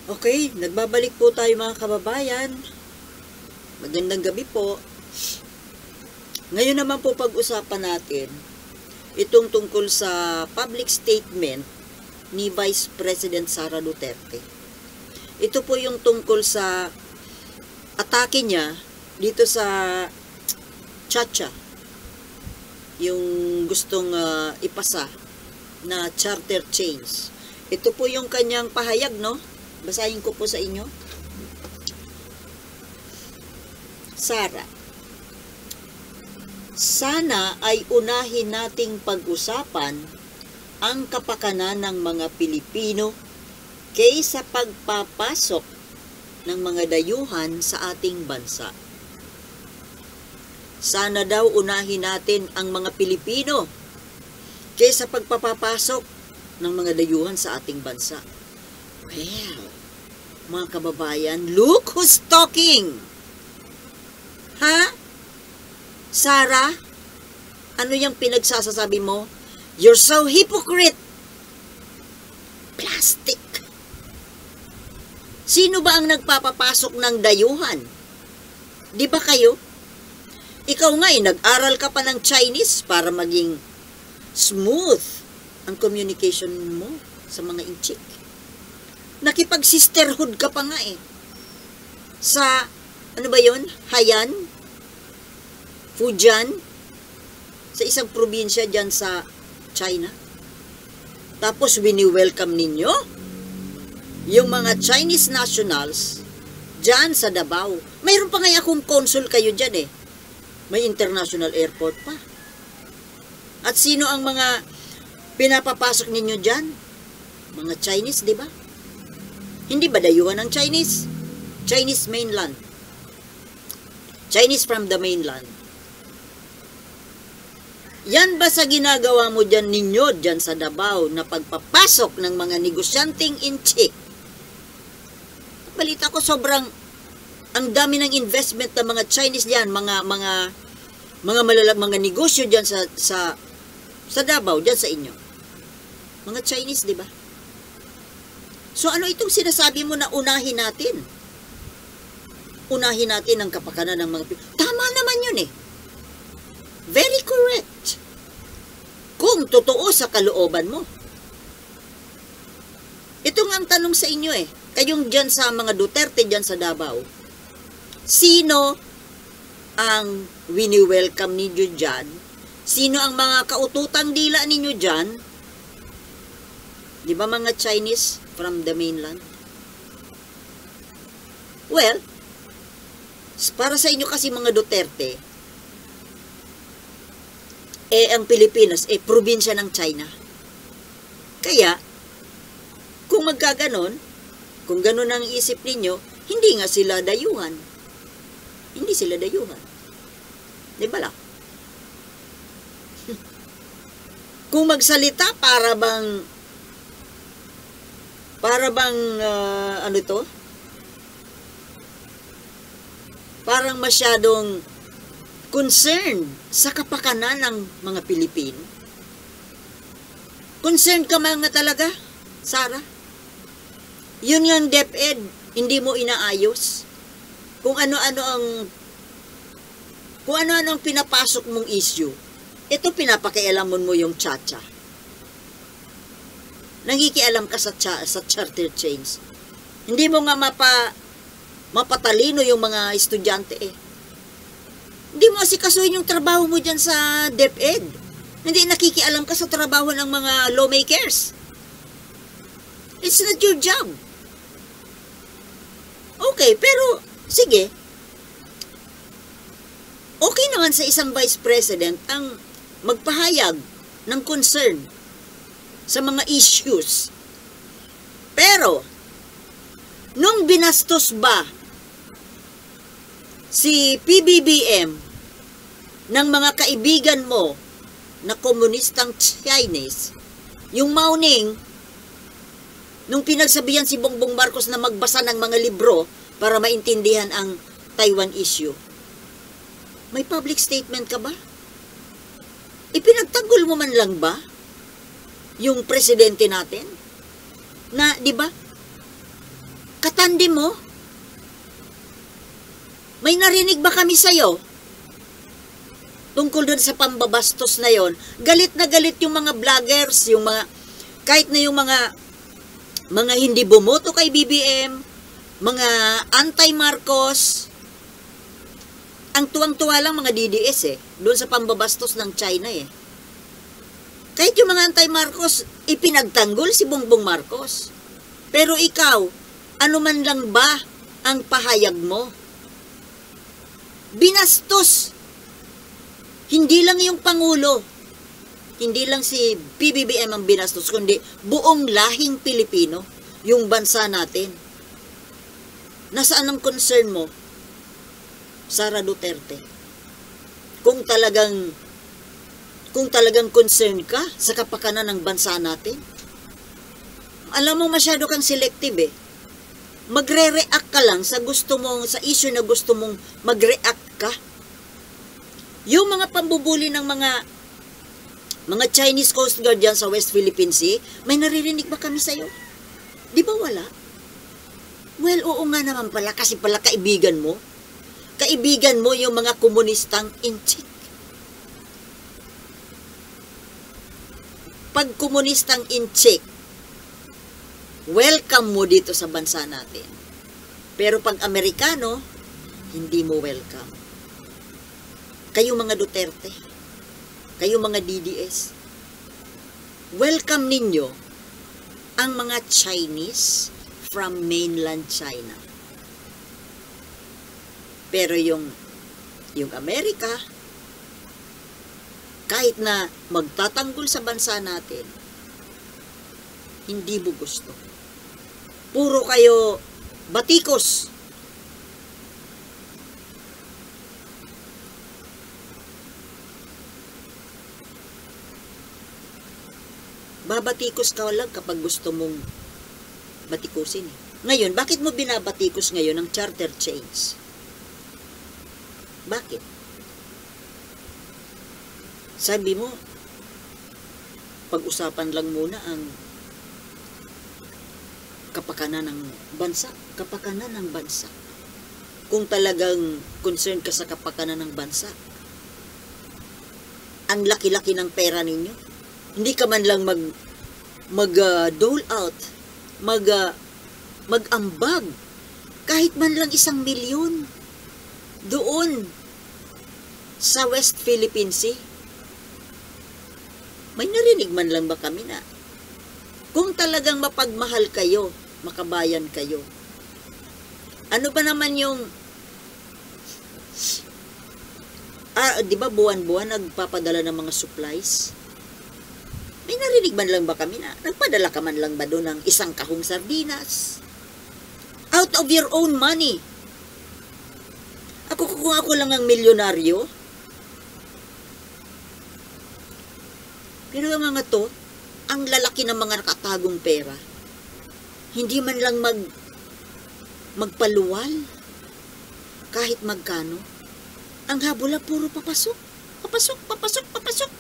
Okay, nagbabalik po tayo mga kababayan. Magandang gabi po. Ngayon naman po pag-usapan natin itong tungkol sa public statement ni Vice President Sara Duterte. Ito po yung tungkol sa atake niya dito sa Chacha, yung gustong ipasa na charter chains. Ito po yung kanyang pahayag, no? Basahin ko po sa inyo. Sara, sana ay unahin nating pag-usapan ang kapakanan ng mga Pilipino kaysa pagpapasok ng mga dayuhan sa ating bansa. Sana daw unahin natin ang mga Pilipino kaysa pagpapasok ng mga dayuhan sa ating bansa. Well, mga kababayan, look who's talking! Ha? Sara? Ano yung pinagsasasabi mo? You're so hypocrite! Plastic! Sino ba ang nagpapapasok ng dayuhan? Di ba kayo? Ikaw nga nag-aral ka pa ng Chinese para maging smooth ang communication mo sa mga inchik. Nakipag-sisterhood ka pa nga sa, ano ba yun? Haiyan? Fujian? Sa isang probinsya dyan sa China. Tapos wini-welcome ninyo yung mga Chinese nationals dyan sa Davao. Mayroon pa nga akong consul kayo dyan May international airport pa. At sino ang mga pinapapasok ninyo dyan? Mga Chinese, di ba? Hindi ba dayuhan ng Chinese? Chinese mainland. Chinese from the mainland. Yan ba sa ginagawa mo dyan ninyo, dyan sa Davao, na pagpapasok ng mga negosyanteng inchik? Balita ko sobrang, ang dami ng investment ng mga Chinese dyan, mga negosyo dyan sa Davao, dyan sa inyo. Mga Chinese, di ba? So, ano itong sinasabi mo na unahin natin? Unahin natin ang kapakanan ng mga Pilipino. Tama naman yun Very correct. Kung totoo sa kalooban mo. Ito nga ang tanong sa inyo Kayong dyan sa mga Duterte dyan sa Davao, sino ang wini-welcome ninyo dyan? Sino ang mga kaututang dila ninyo dyan? Di ba mga Chinese from the mainland? Well, para sa inyo kasi mga Duterte, ang Pilipinas, probinsya ng China. Kaya, kung magkaganon, kung ganon ang isip ninyo, hindi nga sila dayuhan. Hindi sila dayuhan. Di ba lang? Kung magsalita, para bang ano to? Parang masyadong concerned sa kapakanan ng mga Pilipino. Concerned ka mga talaga, Sara? Yun yung DepEd, hindi mo inaayos. Kung ano-ano ang pinapasok mong issue, ito pinapakialamon mo yung Chacha. Nangikialam ka sa charter chains. Hindi mo nga mapatalino yung mga estudyante Hindi mo asikasuhin yung trabaho mo dyan sa DepEd. Hindi nakikialam ka sa trabaho ng mga lawmakers. It's not your job. Okay, pero sige. Okay naman sa isang vice president ang magpahayag ng concern sa mga issues. Pero, nung binastos ba si PBBM ng mga kaibigan mo na komunistang Chinese, yung Mauning, nung pinagsabihan si Bongbong Marcos na magbasa ng mga libro para maintindihan ang Taiwan issue, may public statement ka ba? Ipinagtanggol mo man lang ba yung presidente natin? Na, di ba? Katandi mo? May narinig ba kami sa'yo? Tungkol dun sa pambabastos na yon, galit na galit yung mga vloggers, yung mga, kahit na yung mga hindi bumoto kay BBM, mga anti-Marcos, ang tuwang-tuwa lang mga DDS doon sa pambabastos ng China Kahit yung mga anti-Marcos, ipinagtanggol si Bongbong Marcos. Pero ikaw, ano man lang ba ang pahayag mo? Binastos. Hindi lang yung Pangulo, hindi lang si PBBM ang binastos, kundi buong lahing Pilipino, yung bansa natin. Nasaan ang concern mo, Sara Duterte? Kung talagang concern ka sa kapakanan ng bansa natin, alam mo masyado kang selective Magre-react ka lang sa gusto mong, sa issue na gusto mong mag-react ka. Yung mga pambubuli ng mga Chinese Coast Guard dyan sa West Philippine Sea, may naririnig ba kami sa'yo? Di ba wala? Well, oo nga naman pala, kasi pala kaibigan mo. Kaibigan mo yung mga komunistang inchik. Pag komunistang inchik, welcome mo dito sa bansa natin. Pero pag Amerikano, hindi mo welcome. Kayo mga Duterte, kayo mga DDS, welcome ninyo ang mga Chinese from mainland China. Pero yung Amerika, kahit na magtatanggol sa bansa natin, hindi mo gusto. Puro kayo batikos. Babatikos ka lang kapag gusto mong batikusin. Ngayon, bakit mo binabatikos ngayon ang charter chains? Bakit? Sabi mo, pag-usapan lang muna ang kapakanan ng bansa. Kapakanan ng bansa. Kung talagang concerned ka sa kapakanan ng bansa, ang laki-laki ng pera ninyo, hindi ka man lang dole out, mag-ambag, kahit man lang 1 milyon doon sa West Philippine Sea. May narinig man lang ba kami na kung talagang mapagmahal kayo, makabayan kayo, ano ba naman yung di ba buwan-buwan nagpapadala ng mga supplies? May narinig man lang ba kami na nagpadala ka man lang ba doon ng 1 kahong sardinas? Out of your own money. Kung ako lang ang milyonaryo. Pero ang mga to, ang lalaki ng mga nakatagong pera, hindi man lang magpaluwal kahit magkano. Ang habula puro papasok. Papasok, papasok, papasok.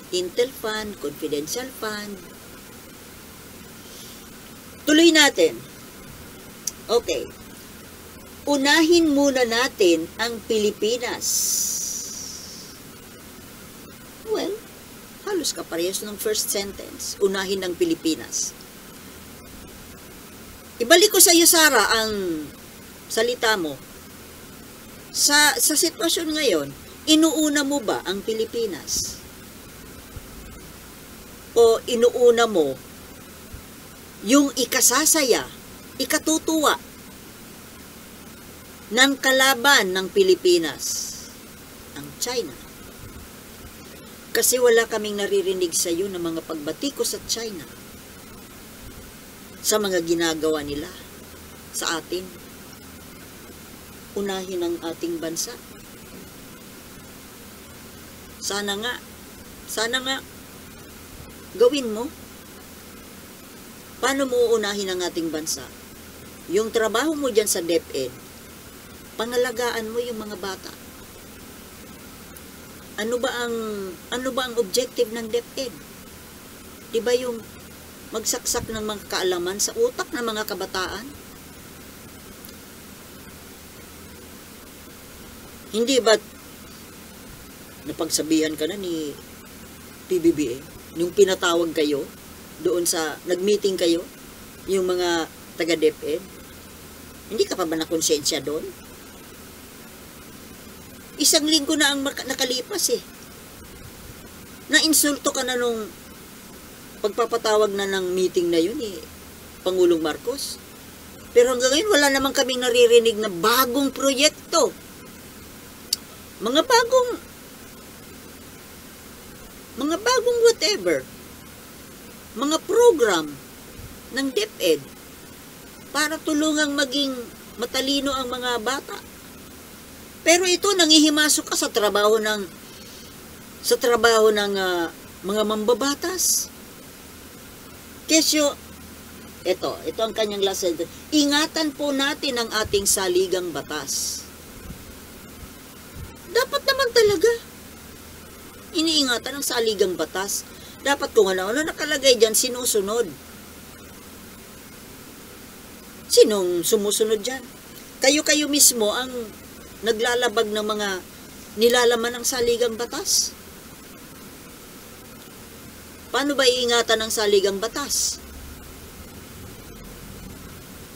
Intel Fund, Confidential Fund. Tuloy natin. Okay. Unahin muna natin ang Pilipinas. Well, halos kaparehas ng first sentence. Unahin ang Pilipinas. Ibalik ko sa iyo, Sara, ang salita mo. Sa sitwasyon ngayon, inuuna mo ba ang Pilipinas? O inuuna mo yung ikasasaya, ikatutuwa ng kalaban ng Pilipinas, ang China? Kasi wala kaming naririnig sa iyo ng mga pagbatikos sa China sa mga ginagawa nila sa atin. Unahin ang ating bansa. Sana nga gawin mo. Paano mo uunahin ang ating bansa? Yung trabaho mo dyan sa DepEd, pangalagaan mo yung mga bata. Ano ba ang objective ng DepEd? Di ba yung magsaksak ng mga kaalaman sa utak ng mga kabataan? Hindi ba napagsabihan ka na ni PBBM nung pinatawag kayo doon sa nagmeeting kayo, yung mga taga DepEd? Hindi ka pa ba nakonsensya doon? Isang linggo na ang nakalipas eh. Nainsulto ka na nung pagpapatawag na ng meeting na yun eh, Pangulong Marcos. Pero hanggang ngayon wala namang kaming naririnig na bagong proyekto. Mga bagong whatever. Mga program ng DepEd para tulungang maging matalino ang mga bata. Pero ito, nangihimasok ka sa trabaho ng mga mambabatas. Kesyo, ito ang kanyang last sentence. Ingatan po natin ang ating saligang batas. Dapat naman talaga iniingatan ang saligang batas. Dapat kung ano nakalagay dyan, sinusunod. Sinong sumusunod dyan? Kayo mismo ang naglalabag ng mga nilalaman ng saligang batas. Paano ba iingatan ang saligang batas?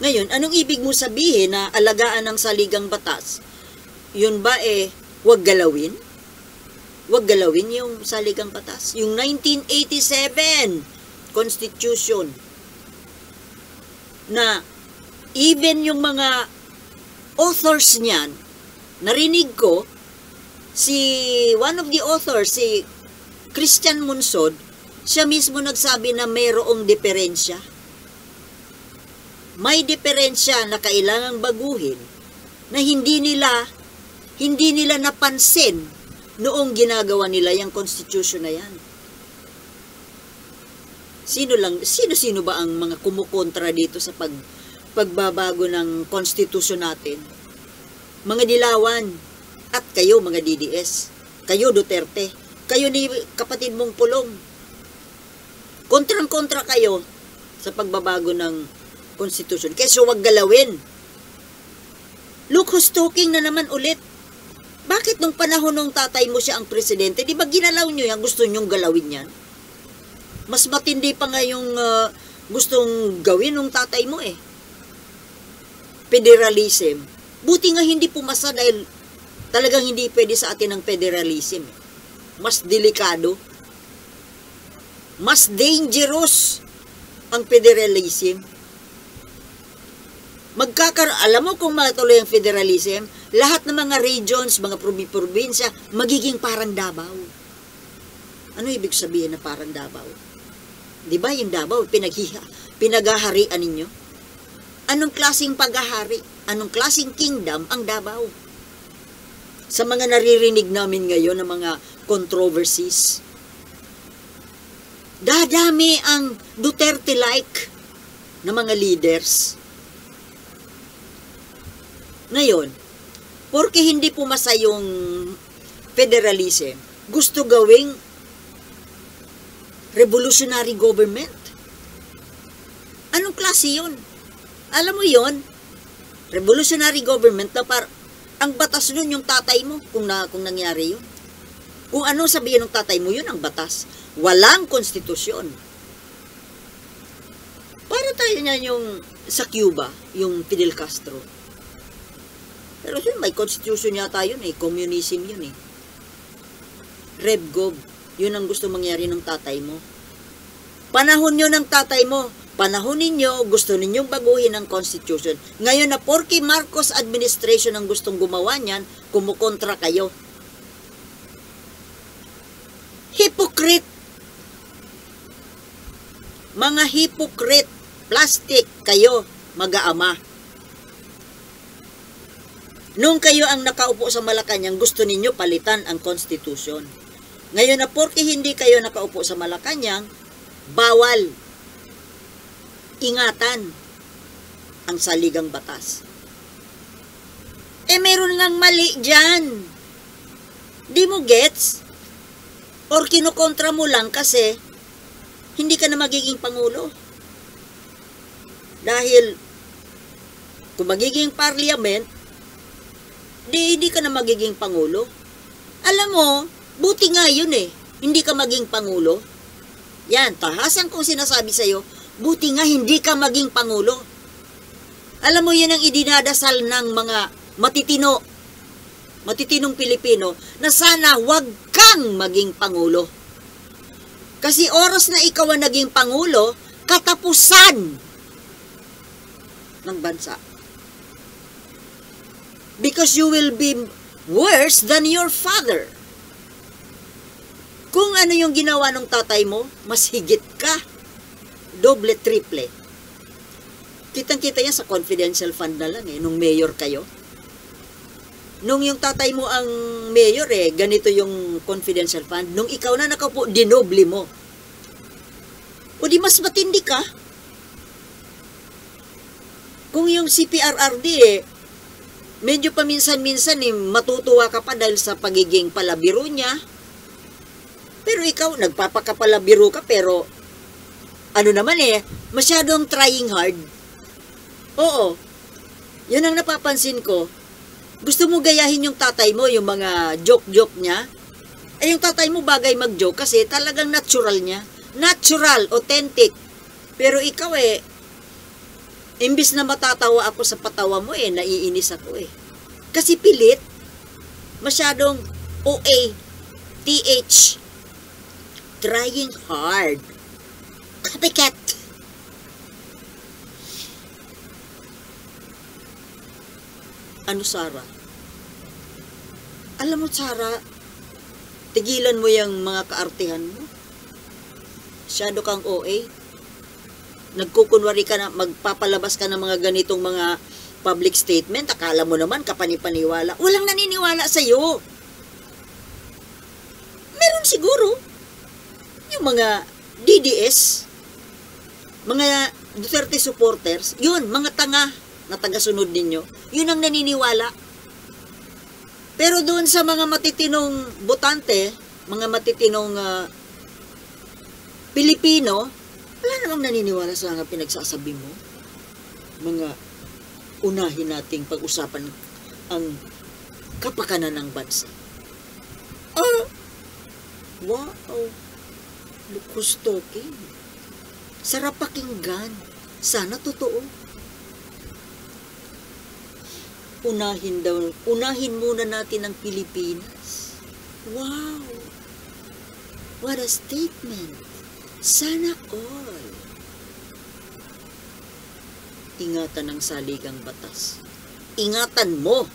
Ngayon, anong ibig mo sabihin na alagaan ng saligang batas? Yun ba huwag galawin? Huwag galawin yung saligang batas. Yung 1987 Constitution na even yung mga authors niyan, narinig ko, one of the authors, si Christian Monsod, siya mismo nagsabi na mayroong diferensya. May diferensya na kailangang baguhin na hindi nila napansin noong ginagawa nila yung constitution na yan. Sino ba ang mga kumukontra dito sa pagbabago ng constitution natin? Mga dilawan at kayo mga DDS, kayo Duterte, kayo ni kapatid mong Pulong. Kontrang-kontra kayo sa pagbabago ng constitution. Kaya huwag galawin. Look who's talking na naman ulit. Bakit nung panahon ng tatay mo siya ang presidente, di ba ginalaw nyo yan? Gusto nyong galawin yan? Mas matindi pa nga yung gustong gawin ng tatay mo eh. Federalism. Buti nga hindi pumasa dahil talagang hindi pwede sa atin ang federalism. Mas delikado. Mas dangerous ang federalism. Alam mo kung matuloy ang federalism, lahat ng mga regions, mga probinsya, magiging parang Davao. Ano ibig sabihin na parang Davao? Di ba yung Davao, pinaghaharian ninyo? Anong klaseng paghahari? Anong klaseng kingdom ang Davao? Sa mga naririnig namin ngayon ng mga controversies, dadami ang Duterte-like na mga leaders. Ngayon, porque hindi pumasa yung federalism, gusto gawing revolutionary government. Anong klase yun? Alam mo yun? Revolutionary government na ang batas nun yung tatay mo kung nangyari yun. Kung ano sabihin ng tatay mo, yun ang batas. Walang konstitusyon. Para tayo niyan yung sa Cuba, yung Fidel Castro. Pero yun, may constitution yata yun eh. Communism yun eh. Revgov. Yun ang gusto mangyari ng tatay mo. Panahon nyo ng tatay mo. Panahon ninyo, gusto ninyong baguhin ang constitution. Ngayon na porke Marcos administration ang gustong gumawa niyan, kumukontra kayo. Hypocrite. Mga hypocrite. Plastic kayo, mag-aama. Nung kayo ang nakaupo sa Malacanang, gusto ninyo palitan ang Constitution. Ngayon na porke hindi kayo nakaupo sa Malacanang, bawal. Ingatan ang saligang batas. Meron ngang mali dyan. Di mo gets? Or kinukontra mo lang kasi hindi ka na magiging Pangulo. Dahil kung magiging parliament, Hindi ka na magiging Pangulo. Alam mo, buti nga yun eh. Hindi ka maging Pangulo. Yan, tahasan kong sinasabi sa'yo, buti nga hindi ka maging Pangulo. Alam mo, yan ang idinadasal ng mga matitinong Pilipino na sana wag kang maging Pangulo. Kasi oras na ikaw ang naging Pangulo, katapusan ng bansa. Because you will be worse than your father. Kung ano yung ginawa ng tatay mo, mas higit ka. Doble, triple. Kitang-kita yan sa confidential fund na lang nung mayor kayo. Nung yung tatay mo ang mayor ganito yung confidential fund. Nung ikaw na nakaupo, dinoble mo. O di mas matindi ka. Kung yung CPRRD medyo paminsan-minsan matutuwa ka pa dahil sa pagiging palabiro niya. Pero ikaw, nagpapakapalabiro ka pero ano naman masyadong trying hard. Oo. Yun ang napapansin ko. Gusto mo gayahin yung tatay mo, yung mga joke-joke niya. Yung tatay mo bagay mag-joke kasi talagang natural niya. Natural, authentic. Pero ikaw imbis na matatawa ako sa patawa mo naiinis ako Kasi pilit, masyadong OA, TH, trying hard. Copycat. Ano, Sarah? Alam mo, Sarah, tigilan mo yung mga kaartihan mo. Masyado kang OA. Nagkukunwari ka na, magpapalabas ka ng mga ganitong mga public statement, akala mo naman kapanipaniwala. Walang naniniwala sa'yo. Meron siguro. Yung mga DDS, mga Duterte supporters, yun, mga tanga na tagasunod ninyo, yun ang naniniwala. Pero doon sa mga matitinong botante, mga matitinong Pilipino, wala namang naniniwala sa mga pinagsasabi mo. Mga unahin nating pag-usapan ang kapakanan ng bansa. Wow! Lukus talking. Sarap pakinggan. Sana totoo. Unahin muna natin ang Pilipinas. Wow! What a statement! Sana all. Ingatan ang saligang batas. Ingatan mo.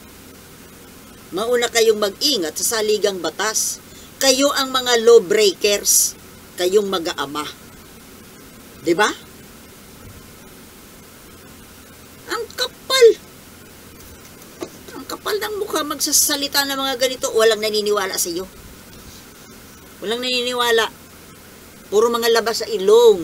Mauna kayong mag-ingat sa saligang batas. Kayo ang mga lawbreakers. Kayong mag-aama. Diba? Ang kapal. Ang kapal ng mukha magsasalita ng mga ganito. Walang naniniwala sa iyo. Walang naniniwala. Puro mga labas sa ilong.